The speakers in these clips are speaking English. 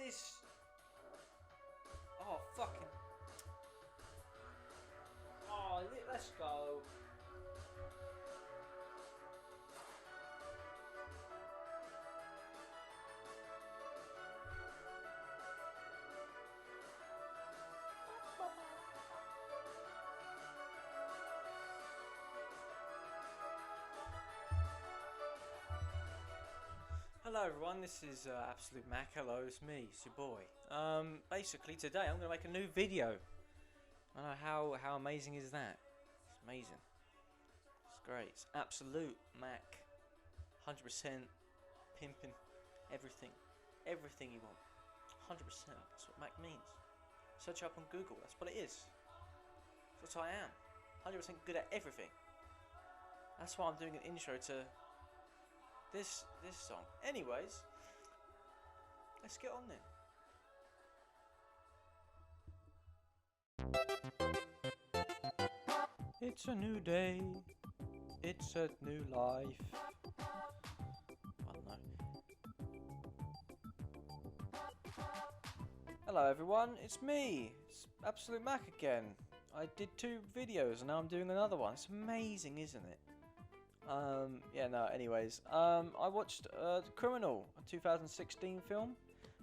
this? Oh, fucking. Oh, let's go. Hello everyone, this is Absolute Mack. Hello, it's me, it's your boy. Basically today I'm going to make a new video. I know how amazing is that? It's amazing. It's great. It's Absolute Mack. 100% pimping everything. Everything you want. 100%. That's what Mac means. Search up on Google, that's what it is. That's what I am. 100% good at everything. That's why I'm doing an intro to this song. Anyways, let's get on then. It's a new day. It's a new life. I don't know. Hello everyone, it's me. It's Absolute Mac again. I did 2 videos and now I'm doing another one. It's amazing, isn't it? Anyways, I watched Criminal, a 2016 film,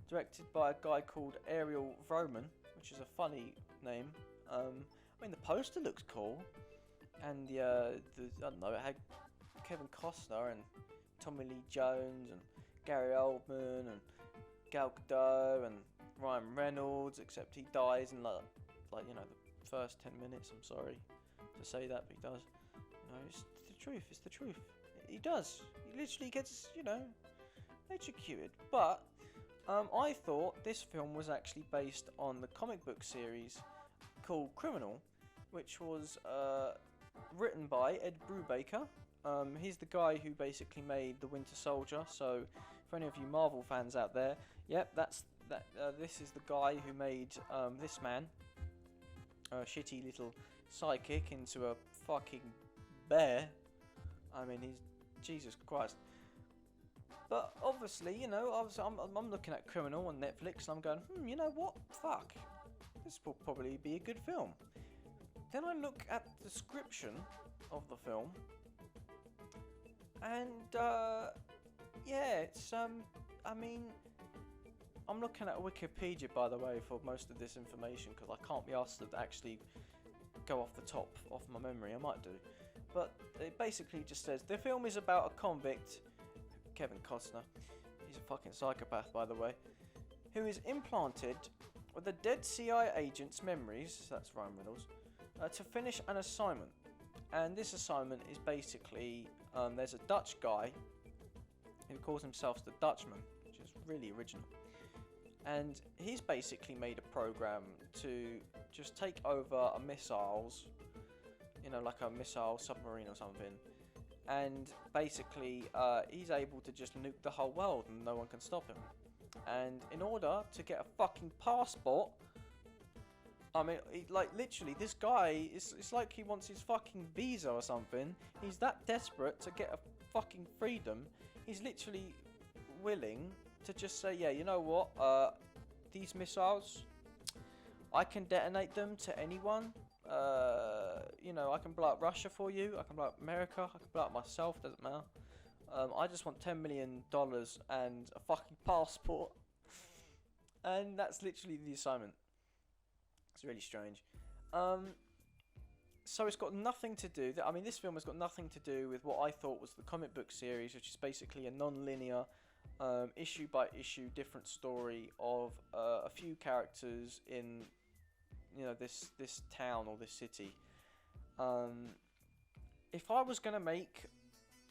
directed by a guy called Ariel Vroman, which is a funny name. I mean, the poster looks cool, and I don't know, it had Kevin Costner and Tommy Lee Jones and Gary Oldman and Gal Gadot and Ryan Reynolds, except he dies in like the first 10 minutes. I'm sorry to say that, but he does. No, it's the truth. It's the truth. He does. He literally gets, electrocuted. But I thought this film was actually based on the comic book series called Criminal, which was written by Ed Brubaker. He's the guy who basically made The Winter Soldier. So, for any of you Marvel fans out there, yep, this is the guy who made this man, a shitty little sidekick, into a fucking bear. I mean, he's Jesus Christ. But obviously, I'm looking at Criminal on Netflix and I'm going, you know what? Fuck, this will probably be a good film. Then I look at the description of the film, and it's I mean, I'm looking at Wikipedia, by the way, for most of this information because I can't be asked to actually go off my memory. I might do. But it basically just says, the film is about a convict, Kevin Costner, he's a fucking psychopath by the way, who is implanted with a dead CIA agent's memories, that's Ryan Reynolds, to finish an assignment. And this assignment is basically, there's a Dutch guy who calls himself the Dutchman, which is really original. And he's basically made a program to just take over missiles, like a missile submarine or something. And basically, he's able to just nuke the whole world and no one can stop him. And in order to get a fucking passport, I mean, literally, this guy, it's like he wants his fucking visa or something. He's that desperate to get a fucking freedom. He's literally willing to just say, yeah, you know what, these missiles, I can detonate them to anyone. I can blow up Russia for you, I can blow up America, I can blow up myself, doesn't matter. I just want $10 million and a fucking passport. And that's literally the assignment. It's really strange. So it's got nothing to do, this film has got nothing to do with what I thought was the comic book series, which is basically a non-linear, issue by issue different story of a few characters in this town or this city. If I was gonna make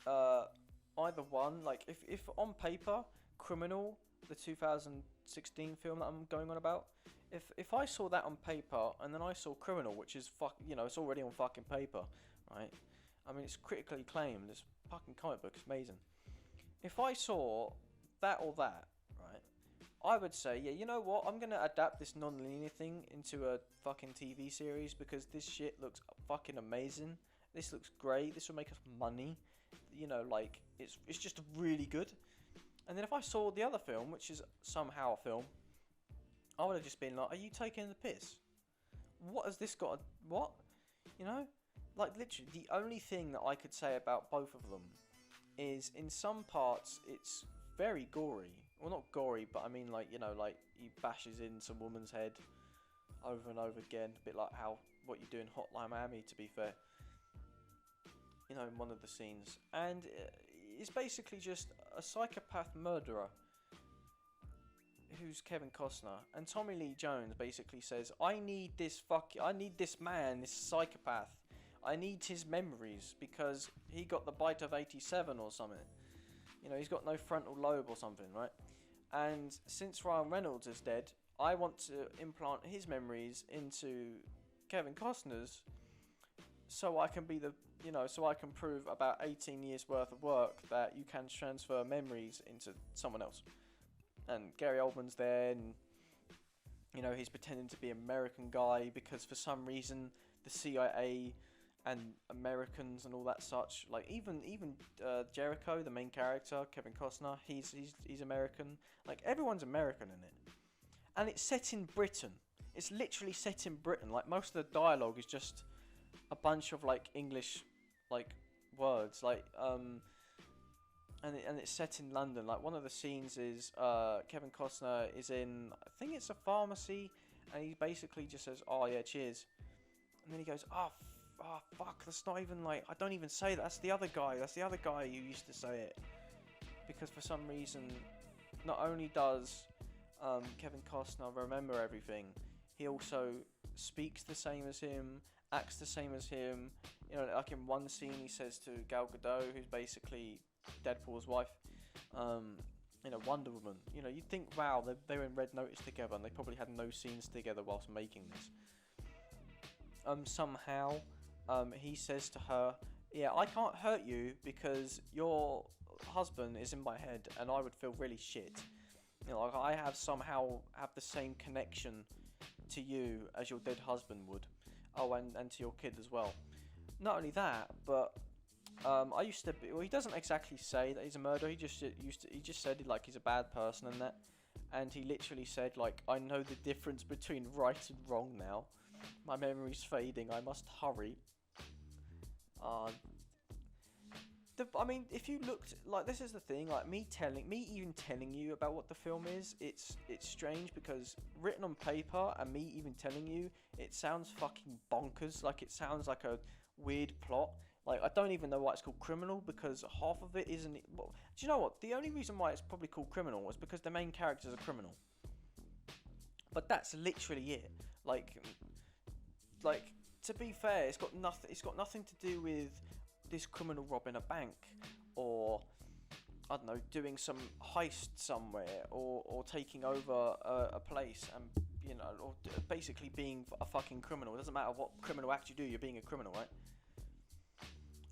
either one, like if on paper Criminal, the 2016 film that I'm going on about, if I saw that on paper and then I saw Criminal, which is it's already on fucking paper, right? I mean, it's critically acclaimed, this fucking comic book is amazing. If I saw that or that, right, I would say, yeah, you know what, I'm going to adapt this non-linear thing into a fucking TV series because this shit looks fucking amazing. This looks great. This will make us money. It's just really good. And then if I saw the other film, which is somehow a film, I would have just been like, are you taking the piss? What has this got? What? You know? Like, literally, the only thing that I could say about both of them is in some parts it's very gory. Well, not gory, but I mean, like, you know, like he bashes in some woman's head over and over again, a bit like how what you do in Hotline Miami, to be fair. You know, in one of the scenes, and it's basically just a psychopath murderer who's Kevin Costner, and Tommy Lee Jones basically says, I need this man, this psychopath. I need his memories because he got the bite of 87 or something. You know, he's got no frontal lobe or something, right? And since Ryan Reynolds is dead, I want to implant his memories into Kevin Costner's so I can be so I can prove about 18 years worth of work that you can transfer memories into someone else. And Gary Oldman's there, and you know, he's pretending to be an American guy because for some reason the CIA and Americans and all that such, like even Jericho, the main character, Kevin Costner, he's American. Like, everyone's American in it, and it's set in Britain. It's literally set in Britain. Like, most of the dialogue is just a bunch of like English like words, like and it's set in London. Like, one of the scenes is Kevin Costner is in, I think it's a pharmacy, and he basically just says, "Oh yeah, cheers," and then he goes, "Oh fuck, that's not even like, I don't even say that. That's the other guy. That's the other guy who used to say it." Because for some reason, not only does Kevin Costner remember everything, he also speaks the same as him, acts the same as him. You know, like in one scene, he says to Gal Gadot, who's basically Deadpool's wife, you know, Wonder Woman. You know, you'd think, wow, they were in Red Notice together, and they probably had no scenes together whilst making this. Somehow, he says to her, "Yeah, I can't hurt you because your husband is in my head, and I would feel really shit. You know, like, I somehow have the same connection to you as your dead husband would. Oh, and to your kid as well." Not only that, but I used to be, well, he doesn't exactly say that he's a murderer. He just said like he's a bad person and that, and he literally said like, "I know the difference between right and wrong now. My memory's fading. I must hurry." I mean, if you looked, like, this is the thing, like, me even telling you about what the film is, it's strange because written on paper and me even telling you, it sounds fucking bonkers. Like, it sounds like a weird plot. Like, I don't even know why it's called Criminal, because half of it isn't. Well, do you know what? The only reason why it's probably called Criminal is because the main character's a criminal. But that's literally it. Like, to be fair, it's got nothing to do with this criminal robbing a bank, or I don't know, doing some heist somewhere, or taking over a place, and you know, or basically being a fucking criminal. It doesn't matter what criminal act you do, you're being a criminal, right?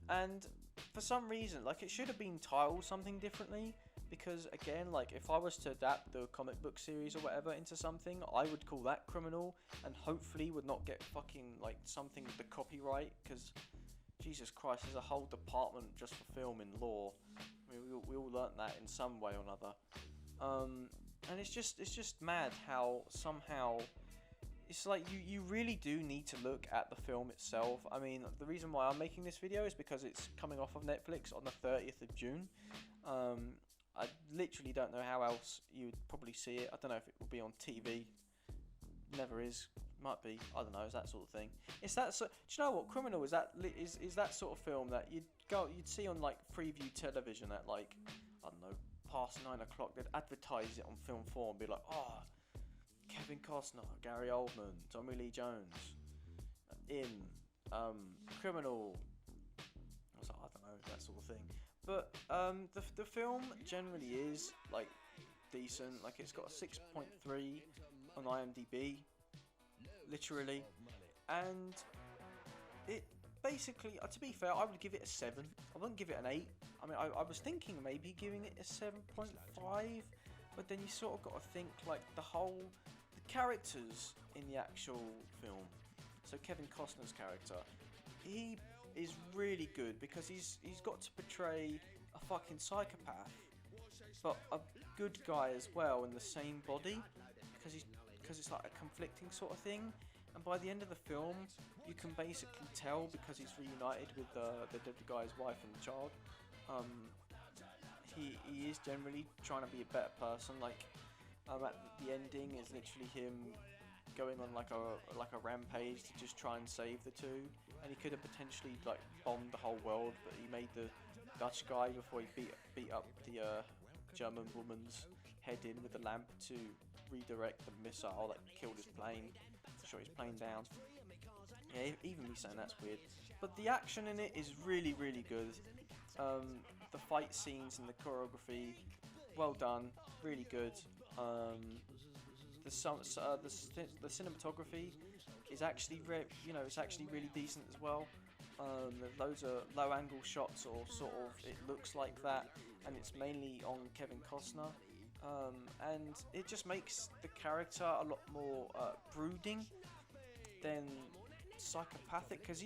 And for some reason, like, it should have been titled something differently, because again, like, if I was to adapt the comic book series or whatever into something, I would call that Criminal, and hopefully would not get fucking like something with the copyright, because Jesus Christ, there's a whole department just for film in law. I mean, we all learnt that in some way or another. And it's just mad how somehow it's like you really do need to look at the film itself. I mean, the reason why I'm making this video is because it's coming off of Netflix on the 30th of June. I literally don't know how else you would probably see it. I don't know if it will be on TV. Never is. Might be. I don't know. It's that sort of thing. It's that. Do you know what? Criminal is that that sort of film that you'd see on like preview television at, like, I don't know, past 9 o'clock. They'd advertise it on Film 4 and be like, "Oh, Kevin Costner, Gary Oldman, Tommy Lee Jones in Criminal." I was like, I don't know, that sort of thing. But the film generally is like decent. Like, it's got a 6.3 on IMDb, literally, and it basically, to be fair, I would give it a 7. I wouldn't give it an 8. I mean, I was thinking maybe giving it a 7.5, but then you sort of got to think like the characters in the actual film. So Kevin Costner's character, he is really good because he's got to portray a fucking psychopath, but a good guy as well in the same body, because because it's like a conflicting sort of thing. And by the end of the film, you can basically tell, because he's reunited with the dead guy's wife and the child. He is generally trying to be a better person. Like, at the ending is literally him going on like a rampage to just try and save the two. And he could have potentially like bombed the whole world, but he made the Dutch guy before he beat up the German woman's head in with the lamp to redirect the missile that killed his plane. Shot his plane down. Yeah, even me saying that's weird. But the action in it is really, really good. The fight scenes and the choreography, well done, really good. The cinematography is actually, it's actually really decent as well. There's loads of low-angle shots, or sort of it looks like that, and it's mainly on Kevin Costner. And it just makes the character a lot more brooding than psychopathic, because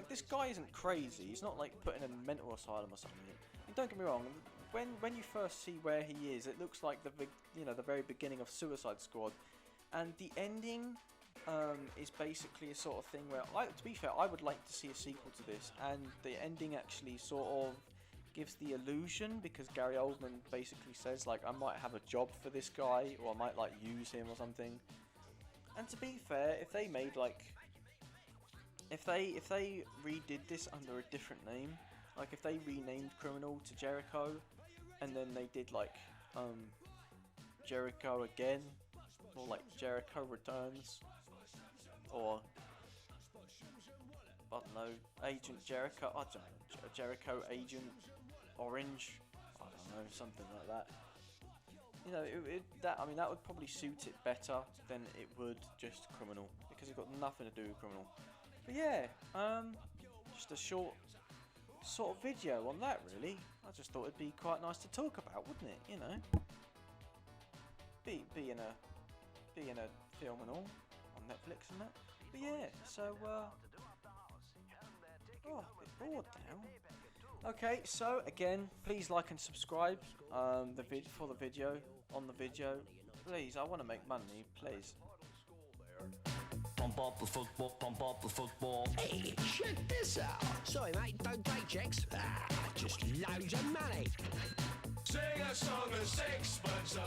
this guy isn't crazy. He's not like put in a mental asylum or something. And don't get me wrong, when you first see where he is, it looks like the very beginning of Suicide Squad, and the ending is basically a sort of thing where, to be fair, I would like to see a sequel to this, and the ending actually sort of gives the illusion, because Gary Oldman basically says like, I might have a job for this guy, or I might like use him or something. And to be fair, if they made like, if they redid this under a different name, like if they renamed Criminal to Jericho, and then they did like Jericho again, or like Jericho Returns, or I don't know, Agent Jericho, I don't know, Jericho Agent Orange, I don't know, something like that. You know, that would probably suit it better than it would just Criminal, because it's got nothing to do with Criminal. But yeah, just a short sort of video on that, really. I just thought it'd be quite nice to talk about, wouldn't it? You know, being a film and all on Netflix and that. But yeah, so a bit bored now. Okay, so again, please like and subscribe for the video, please. I want to make money, please. Pump up the football. Hey, check this out. Sorry, mate, don't take checks. Just loads of money. Sing a song of sixpence.